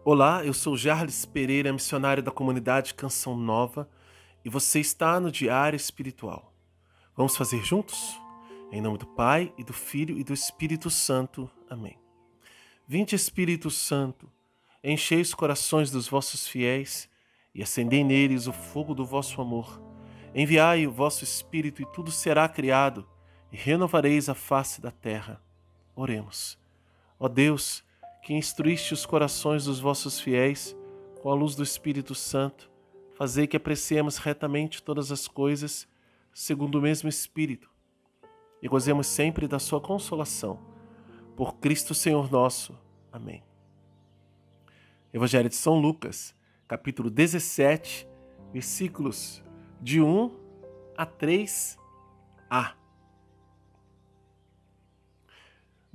Olá, eu sou Jarles Pereira, missionário da comunidade Canção Nova, e você está no Diário Espiritual. Vamos fazer juntos? Em nome do Pai, e do Filho, e do Espírito Santo. Amém. Vinde, Espírito Santo, enchei os corações dos vossos fiéis e acendei neles o fogo do vosso amor. Enviai o vosso Espírito e tudo será criado, e renovareis a face da terra. Oremos. Ó Deus, que instruíste os corações dos vossos fiéis com a luz do Espírito Santo, fazei que apreciemos retamente todas as coisas, segundo o mesmo Espírito, e gozemos sempre da sua consolação. Por Cristo Senhor nosso. Amém. Evangelho de São Lucas, capítulo 17, versículos de 1 a 3a.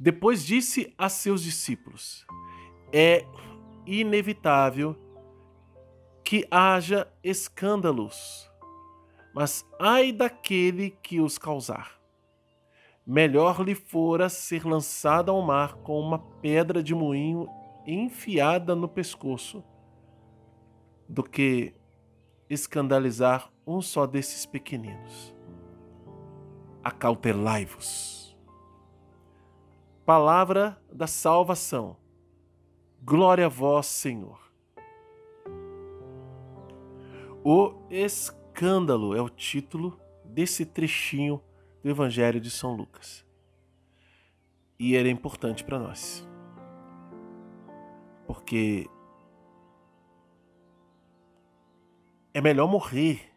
Depois disse a seus discípulos: é inevitável que haja escândalos, mas ai daquele que os causar. Melhor lhe fora ser lançado ao mar com uma pedra de moinho enfiada no pescoço, do que escandalizar um só desses pequeninos. Acautelai-vos. Palavra da salvação. Glória a vós, Senhor. O escândalo é o título desse trechinho do Evangelho de São Lucas. E ele é importante para nós. Porque é melhor morrer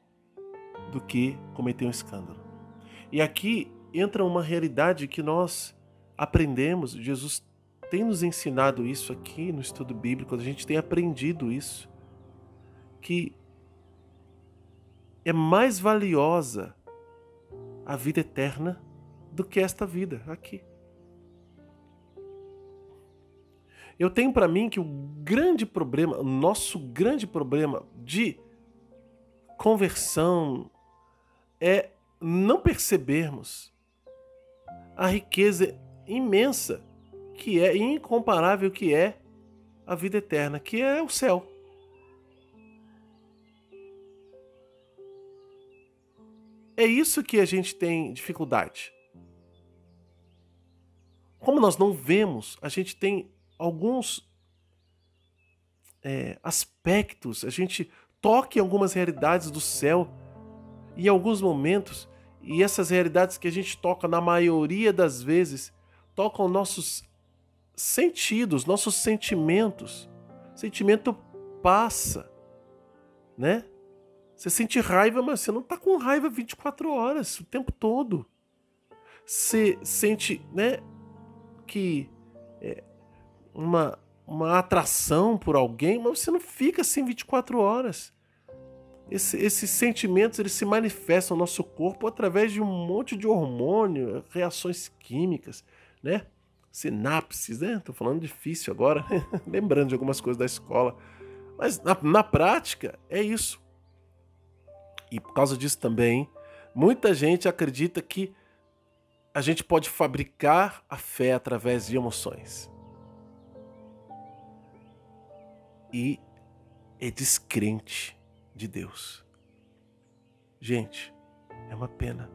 do que cometer um escândalo. E aqui entra uma realidade que nós aprendemos, Jesus tem nos ensinado isso aqui no estudo bíblico, a gente tem aprendido isso, que é mais valiosa a vida eterna do que esta vida aqui. Eu tenho para mim que o nosso grande problema de conversão é não percebermos a riqueza imensa que é, incomparável que é a vida eterna, que é o céu. É isso que a gente tem dificuldade. Como nós não vemos, a gente tem alguns aspectos, a gente toca em algumas realidades do céu, em alguns momentos, e essas realidades que a gente toca, na maioria das vezes, tocam nossos sentidos, nossos sentimentos. O sentimento passa, né? Você sente raiva, mas você não está com raiva 24 horas, o tempo todo. Você sente, né, que uma atração por alguém, mas você não fica assim 24 horas. Esses sentimentos, eles se manifestam no nosso corpo através de um monte de hormônio, reações químicas, né? Sinapses, né? Tô falando difícil agora, lembrando de algumas coisas da escola. Mas na prática é isso. E por causa disso também, muita gente acredita que a gente pode fabricar a fé através de emoções. E é descrente de Deus. Gente, é uma pena.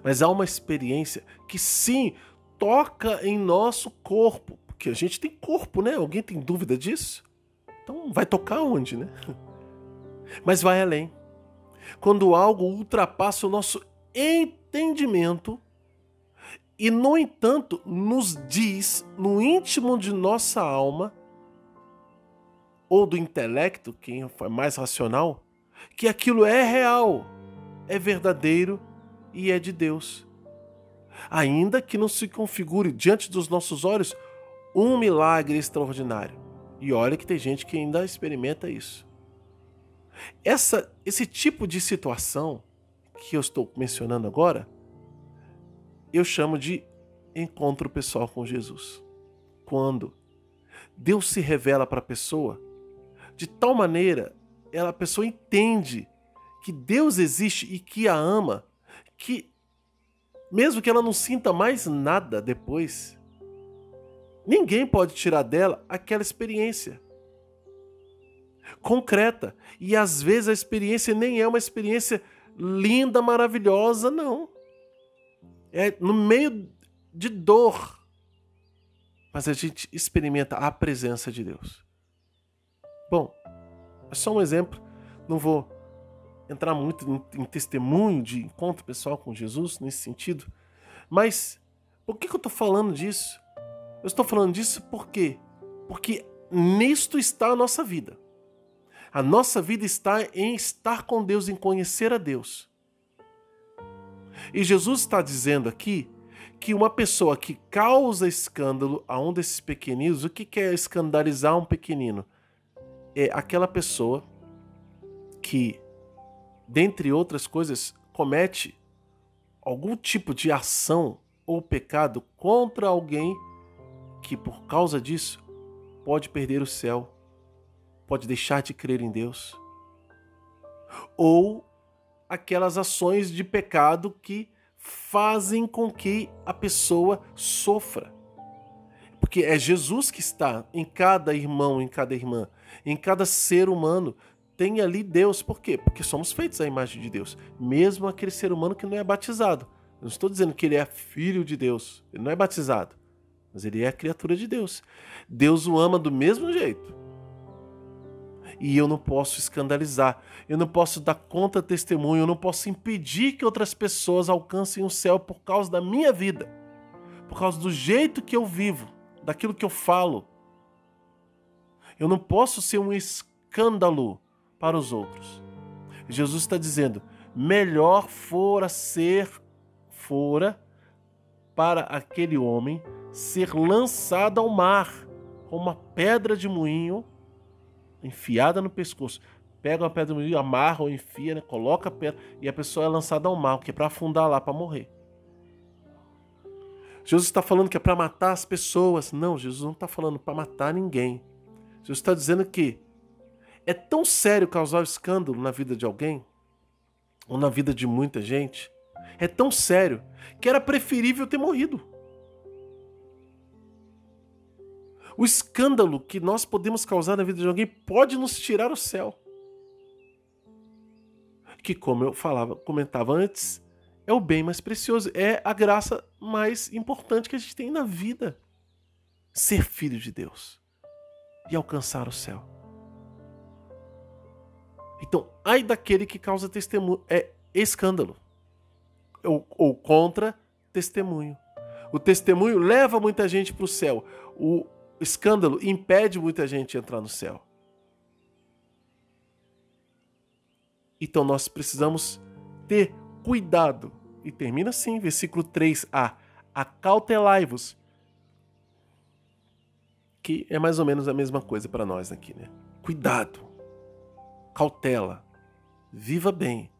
Mas há uma experiência que sim, toca em nosso corpo. Porque a gente tem corpo, né? Alguém tem dúvida disso? Então vai tocar onde, né? Mas vai além. Quando algo ultrapassa o nosso entendimento e, no entanto, nos diz no íntimo de nossa alma ou do intelecto, quem é mais racional, que aquilo é real, é verdadeiro e é de Deus. Ainda que não se configure diante dos nossos olhos um milagre extraordinário. E olha que tem gente que ainda experimenta isso. Esse tipo de situação que eu estou mencionando agora, eu chamo de encontro pessoal com Jesus. Quando Deus se revela para a pessoa de tal maneira, a pessoa entende que Deus existe e que a ama, que mesmo que ela não sinta mais nada depois, Ninguém pode tirar dela aquela experiência concreta. E às vezes a experiência nem é uma experiência linda, maravilhosa, não. É no meio de dor. Mas a gente experimenta a presença de Deus. Bom, é só um exemplo. Não vou entrar muito em testemunho de encontro pessoal com Jesus nesse sentido. Mas por que eu estou falando disso? Eu estou falando disso por quê? Porque nisto está a nossa vida. A nossa vida está em estar com Deus, em conhecer a Deus. E Jesus está dizendo aqui que uma pessoa que causa escândalo a um desses pequeninos, o que é escandalizar um pequenino? É aquela pessoa que, dentre outras coisas, comete algum tipo de ação ou pecado contra alguém que, por causa disso, pode perder o céu, pode deixar de crer em Deus. Ou aquelas ações de pecado que fazem com que a pessoa sofra. Porque é Jesus que está em cada irmão, em cada irmã, em cada ser humano. Tem ali Deus. Por quê? Porque somos feitos à imagem de Deus. Mesmo aquele ser humano que não é batizado. Eu não estou dizendo que ele é filho de Deus. Ele não é batizado. Mas ele é a criatura de Deus. Deus o ama do mesmo jeito. E eu não posso escandalizar, eu não posso dar contra testemunho, eu não posso impedir que outras pessoas alcancem o céu por causa da minha vida, por causa do jeito que eu vivo, daquilo que eu falo. Eu não posso ser um escândalo para os outros. Jesus está dizendo, melhor fora para aquele homem ser lançado ao mar, com uma pedra de moinho enfiada no pescoço. Pega uma pedra de moinho, amarra ou enfia, né? Coloca a pedra e a pessoa é lançada ao mar, que é para afundar lá, para morrer. Jesus está falando que é para matar as pessoas. Não, Jesus não está falando para matar ninguém. Jesus está dizendo que é tão sério causar escândalo na vida de alguém, ou na vida de muita gente, é tão sério que era preferível ter morrido. O escândalo que nós podemos causar na vida de alguém pode nos tirar o céu. Que, como eu comentava antes, é o bem mais precioso, é a graça mais importante que a gente tem na vida. Ser filho de Deus e alcançar o céu. Então, ai daquele que causa testemunho, é escândalo. Ou contra testemunho. O testemunho leva muita gente para o céu. O escândalo impede muita gente de entrar no céu. Então nós precisamos ter cuidado. E termina assim, versículo 3a. Acautelai-vos. Que é mais ou menos a mesma coisa para nós aqui, né? Cuidado. Cautela. Viva bem.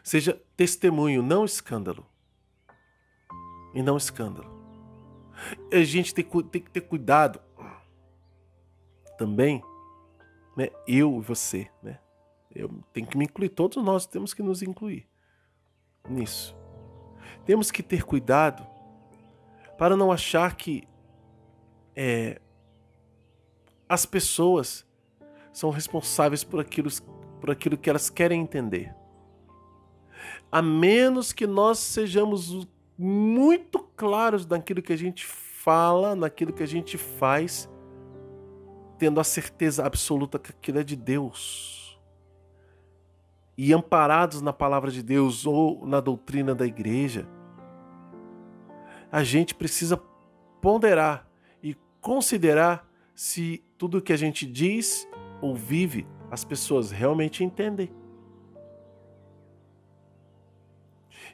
Seja testemunho, não escândalo. E não escândalo. A gente tem que ter cuidado também, né? Eu e você, né? Eu tenho que me incluir, todos nós temos que nos incluir nisso. Temos que ter cuidado para não achar que as pessoas são responsáveis por aquilo que elas querem entender. A menos que nós sejamos muito claros naquilo que a gente fala, naquilo que a gente faz, tendo a certeza absoluta que aquilo é de Deus. E amparados na palavra de Deus ou na doutrina da igreja, a gente precisa ponderar e considerar se tudo o que a gente diz ou vive, as pessoas realmente entendem.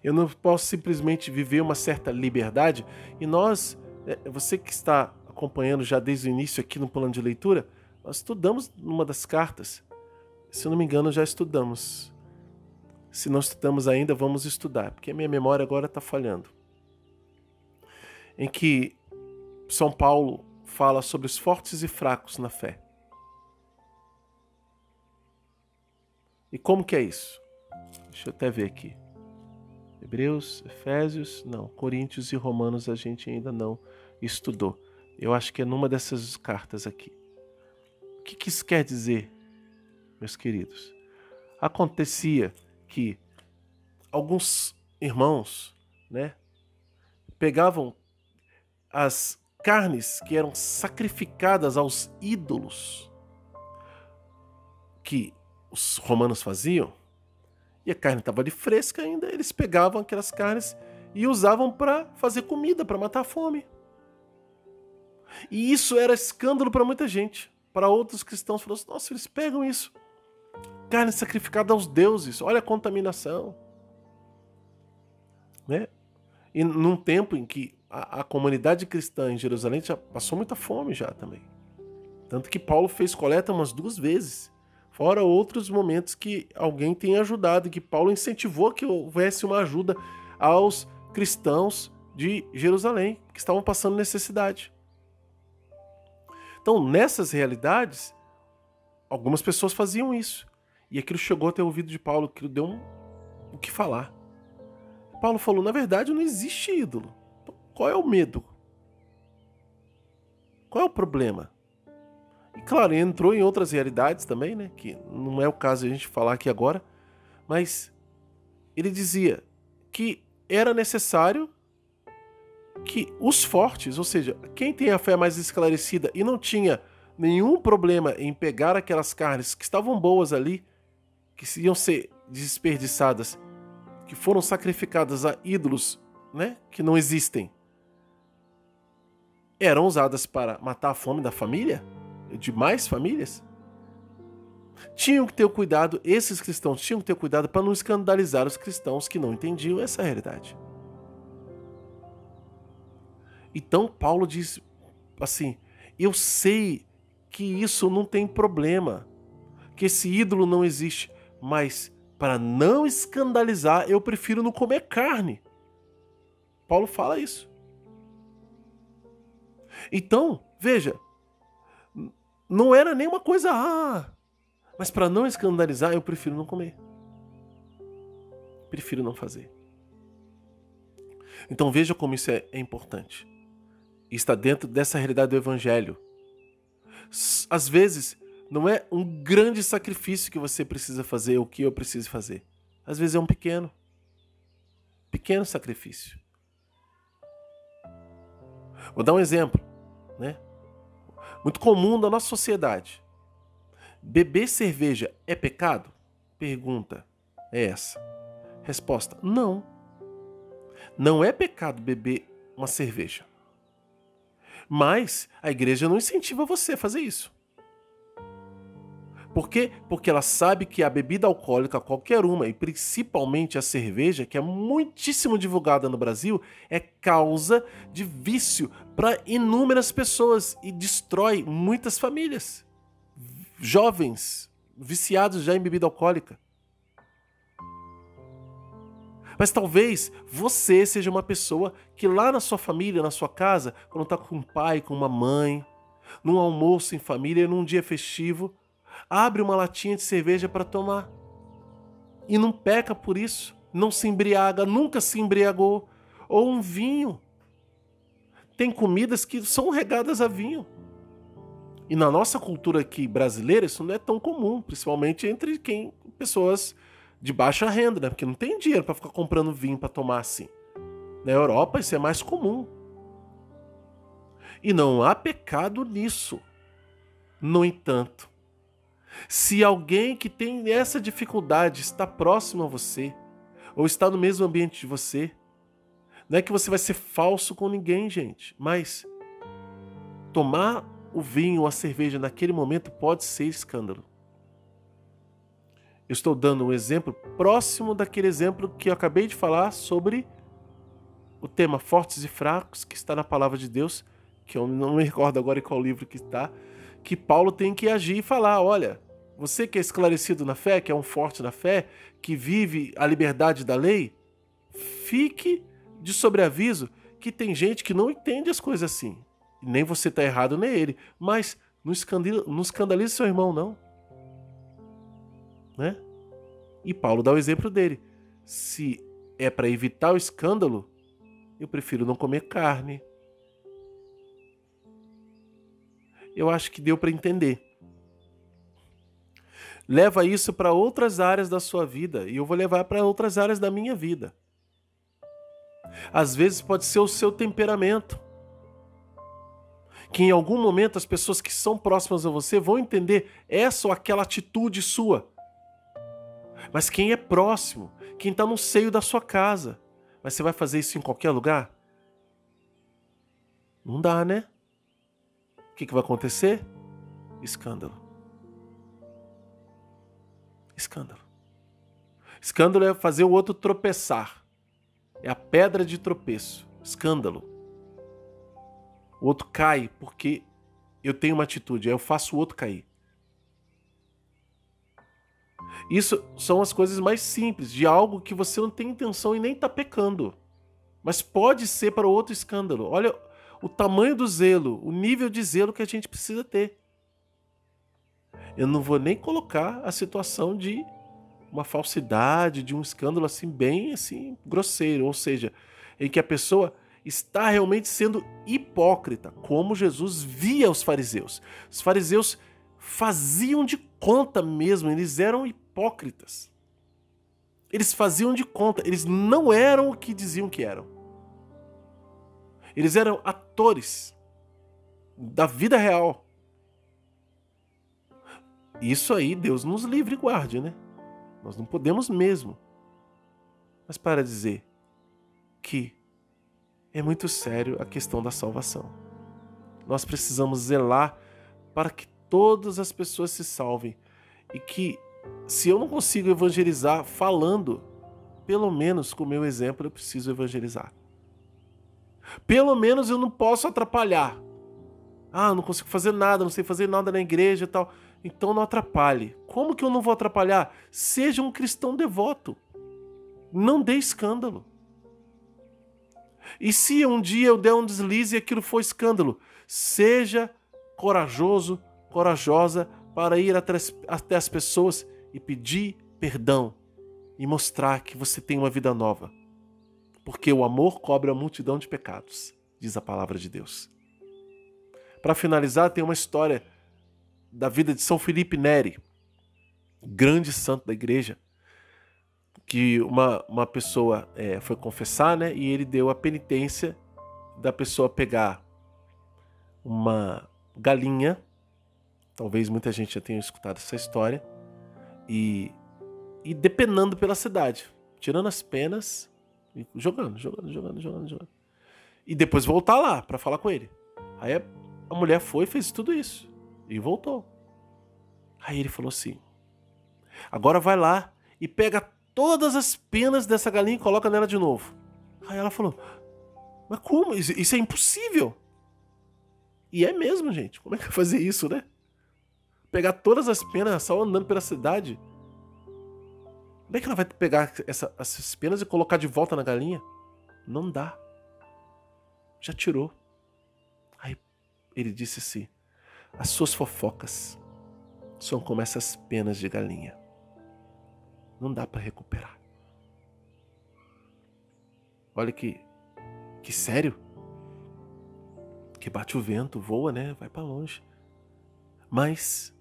Eu não posso simplesmente viver uma certa liberdade. E nós, você que está acompanhando já desde o início aqui no plano de leitura, nós estudamos numa das cartas. Se eu não me engano, já estudamos. Se não estudamos ainda, vamos estudar, porque a minha memória agora está falhando. Em que São Paulo fala sobre os fortes e fracos na fé. E como que é isso? Deixa eu até ver aqui. Hebreus, Efésios, não. Coríntios e Romanos a gente ainda não estudou. Eu acho que é numa dessas cartas aqui. O que isso quer dizer, meus queridos? Acontecia que alguns irmãos, né, pegavam as carnes que eram sacrificadas aos ídolos que os romanos faziam, e a carne estava ali fresca ainda, eles pegavam aquelas carnes e usavam para fazer comida, para matar a fome. E isso era escândalo para muita gente. Para outros cristãos, falaram assim, nossa, eles pegam isso. Carne sacrificada aos deuses, olha a contaminação. Né? E num tempo em que a comunidade cristã em Jerusalém já passou muita fome já também. Tanto que Paulo fez coleta umas 2 vezes. Fora outros momentos que alguém tem ajudado, que Paulo incentivou que houvesse uma ajuda aos cristãos de Jerusalém, que estavam passando necessidade. Então, nessas realidades, algumas pessoas faziam isso. E aquilo chegou até o ouvido de Paulo, aquilo deu o que falar. Paulo falou, na verdade não existe ídolo. Então, qual é o medo? Qual é o problema? E claro, ele entrou em outras realidades também, né? Que não é o caso de a gente falar aqui agora. Mas ele dizia que era necessário que os fortes, ou seja, quem tem a fé mais esclarecida e não tinha nenhum problema em pegar aquelas carnes que estavam boas ali, que iam ser desperdiçadas, que foram sacrificadas a ídolos, né, que não existem, eram usadas para matar a fome da família, de mais famílias, tinham que ter o cuidado, esses cristãos tinham que ter cuidado para não escandalizar os cristãos que não entendiam essa realidade. Então Paulo diz assim, eu sei que isso não tem problema, que esse ídolo não existe, mas para não escandalizar, eu prefiro não comer carne. Paulo fala isso. Então, veja, não era nenhuma coisa, mas para não escandalizar, eu prefiro não comer. Prefiro não fazer. Então veja como isso é importante. E está dentro dessa realidade do evangelho. Às vezes, não é um grande sacrifício que você precisa fazer, ou que eu preciso fazer. Às vezes é um pequeno sacrifício. Vou dar um exemplo, né? Muito comum da nossa sociedade. Beber cerveja é pecado? Pergunta é essa. Resposta: não. Não é pecado beber uma cerveja. Mas a igreja não incentiva você a fazer isso. Por quê? Porque ela sabe que a bebida alcoólica, qualquer uma, e principalmente a cerveja, que é muitíssimo divulgada no Brasil, é causa de vício para inúmeras pessoas e destrói muitas famílias. Jovens viciados já em bebida alcoólica. Mas talvez você seja uma pessoa que lá na sua família, na sua casa, quando está com um pai, com uma mãe, num almoço em família, num dia festivo, abre uma latinha de cerveja para tomar. E não peca por isso, não se embriaga, nunca se embriagou. Ou um vinho. Tem comidas que são regadas a vinho. E na nossa cultura aqui brasileira, isso não é tão comum, principalmente entre pessoas de baixa renda, né? Porque não tem dinheiro para ficar comprando vinho para tomar assim. Na Europa isso é mais comum. E não há pecado nisso. No entanto, se alguém que tem essa dificuldade está próximo a você, ou está no mesmo ambiente de você, não é que você vai ser falso com ninguém, gente, mas tomar o vinho ou a cerveja naquele momento pode ser escândalo. Eu estou dando um exemplo próximo daquele exemplo que eu acabei de falar sobre o tema fortes e fracos, que está na palavra de Deus, que eu não me recordo agora em qual livro que está, que Paulo tem que agir e falar, olha, você que é esclarecido na fé, que é um forte na fé, que vive a liberdade da lei, fique de sobreaviso que tem gente que não entende as coisas assim. Nem você está errado, nem ele. Mas não escandalize seu irmão, não. Né? E Paulo dá o exemplo dele. Se é para evitar o escândalo, eu prefiro não comer carne. eu acho que deu para entender. Leva isso para outras áreas da sua vida e eu vou levar para outras áreas da minha vida. Às vezes pode ser o seu temperamento, que em algum momento as pessoas que são próximas a você vão entender essa ou aquela atitude sua. Mas quem é próximo, quem está no seio da sua casa, mas você vai fazer isso em qualquer lugar? Não dá, né? O que vai acontecer? Escândalo. Escândalo. Escândalo é fazer o outro tropeçar. É a pedra de tropeço. Escândalo. O outro cai porque eu tenho uma atitude, aí eu faço o outro cair. Isso são as coisas mais simples, de algo que você não tem intenção e nem está pecando. Mas pode ser para o outro escândalo. Olha o tamanho do zelo, o nível de zelo que a gente precisa ter. Eu não vou nem colocar a situação de uma falsidade, de um escândalo assim bem assim grosseiro, ou seja, em que a pessoa está realmente sendo hipócrita, como Jesus via os fariseus. Os fariseus faziam de conta mesmo, eles eram hipócritas. Eles faziam de conta, eles não eram o que diziam que eram. Eles eram atores da vida real. Isso aí, Deus nos livre e guarde, né? Nós não podemos mesmo. Mas para dizer que é muito sério a questão da salvação. Nós precisamos zelar para que todas as pessoas se salvem. E que, se eu não consigo evangelizar falando, pelo menos com o meu exemplo eu preciso evangelizar. Pelo menos eu não posso atrapalhar. Ah, não consigo fazer nada, não sei fazer nada na igreja e tal. Então não atrapalhe. Como que eu não vou atrapalhar? Seja um cristão devoto. Não dê escândalo. E se um dia eu der um deslize e aquilo for escândalo, seja corajoso, corajosa para ir até as pessoas e pedir perdão e mostrar que você tem uma vida nova. Porque o amor cobre a multidão de pecados, diz a palavra de Deus. Para finalizar, tem uma história da vida de São Felipe Neri, grande santo da igreja, que uma pessoa foi confessar, né? E ele deu a penitência da pessoa pegar uma galinha, talvez muita gente já tenha escutado essa história, e depenando pela cidade, tirando as penas, e jogando. E depois voltar lá para falar com ele. Aí a mulher foi e fez tudo isso. E voltou. Aí ele falou assim: agora vai lá e pega todas as penas dessa galinha e coloca nela de novo. Aí ela falou: mas como? Isso é impossível. E é mesmo, gente. Como é que vai fazer isso, né? Pegar todas as penas só andando pela cidade. Como é que ela vai pegar essas penas e colocar de volta na galinha? Não dá. Já tirou. Aí ele disse assim: as suas fofocas são como essas penas de galinha. Não dá para recuperar. Olha que sério. Que bate o vento, voa, né? Vai para longe. Mas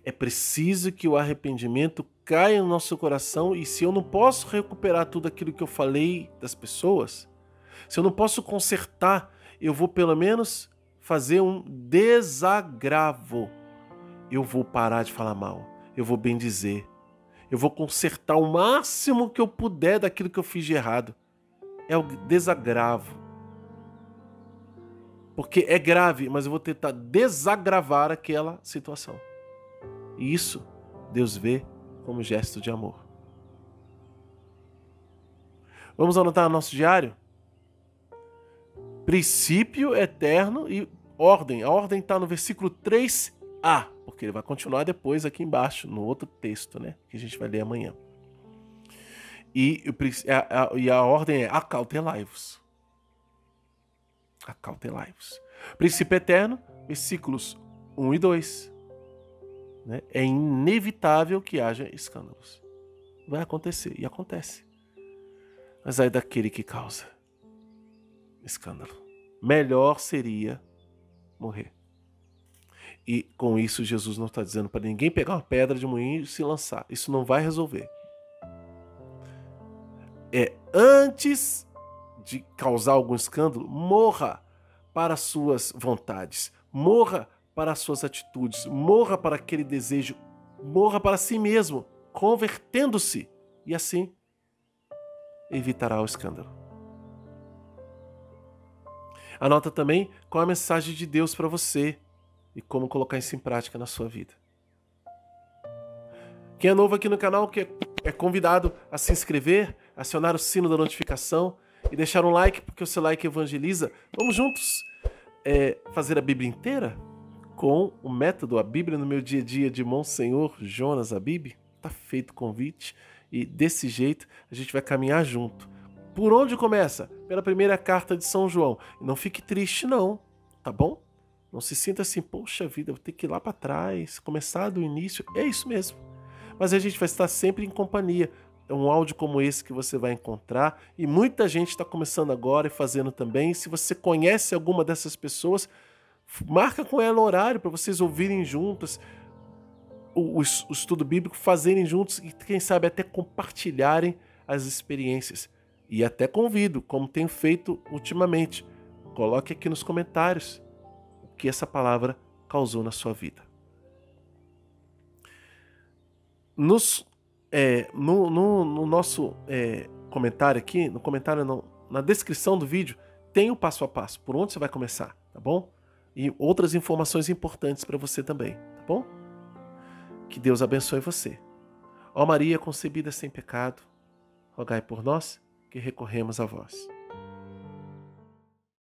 é preciso que o arrependimento caia no nosso coração, e se eu não posso recuperar tudo aquilo que eu falei das pessoas, se eu não posso consertar, eu vou pelo menos fazer um desagravo. Eu vou parar de falar mal, eu vou bendizer, eu vou consertar o máximo que eu puder daquilo que eu fiz de errado. É o desagravo. Porque é grave, mas eu vou tentar desagravar aquela situação. E isso Deus vê como gesto de amor. Vamos anotar no nosso diário? Princípio eterno e ordem. A ordem está no versículo 3a, porque ele vai continuar depois aqui embaixo, no outro texto, né? Que a gente vai ler amanhã. E a ordem é: acautelai-vos. Acautelai-vos. Princípio eterno, versículos 1 e 2. Né? É inevitável que haja escândalos. Vai acontecer, e acontece. Mas aí daquele que causa escândalo, melhor seria morrer. E com isso Jesus não está dizendo para ninguém pegar uma pedra de moinho e se lançar. Isso não vai resolver. Antes de causar algum escândalo, morra para as suas vontades, morra para as suas atitudes, morra para aquele desejo, morra para si mesmo, convertendo-se, e assim evitará o escândalo. Anota também qual é a mensagem de Deus para você e como colocar isso em prática na sua vida. Quem é novo aqui no canal, que é convidado a se inscrever, acionar o sino da notificação e deixar um like, porque o seu like evangeliza. Vamos juntos fazer a Bíblia inteira com o método A Bíblia no Meu Dia a Dia de Monsenhor Jonas Abib? Tá feito o convite e desse jeito a gente vai caminhar junto. Por onde começa? Pela primeira carta de São João. E não fique triste não, tá bom? Não se sinta assim, poxa vida, vou ter que ir lá para trás, começar do início. É isso mesmo. Mas a gente vai estar sempre em companhia. É um áudio como esse que você vai encontrar e muita gente está começando agora e fazendo também. Se você conhece alguma dessas pessoas, marca com ela o horário para vocês ouvirem juntas o estudo bíblico, fazerem juntos e quem sabe até compartilharem as experiências. E até convido, como tenho feito ultimamente, coloque aqui nos comentários o que essa palavra causou na sua vida. No nosso comentário aqui, no comentário não, na descrição do vídeo, tem o passo a passo, por onde você vai começar, tá bom? E outras informações importantes para você também, tá bom? Que Deus abençoe você. Ó Maria concebida sem pecado, rogai por nós que recorremos a vós.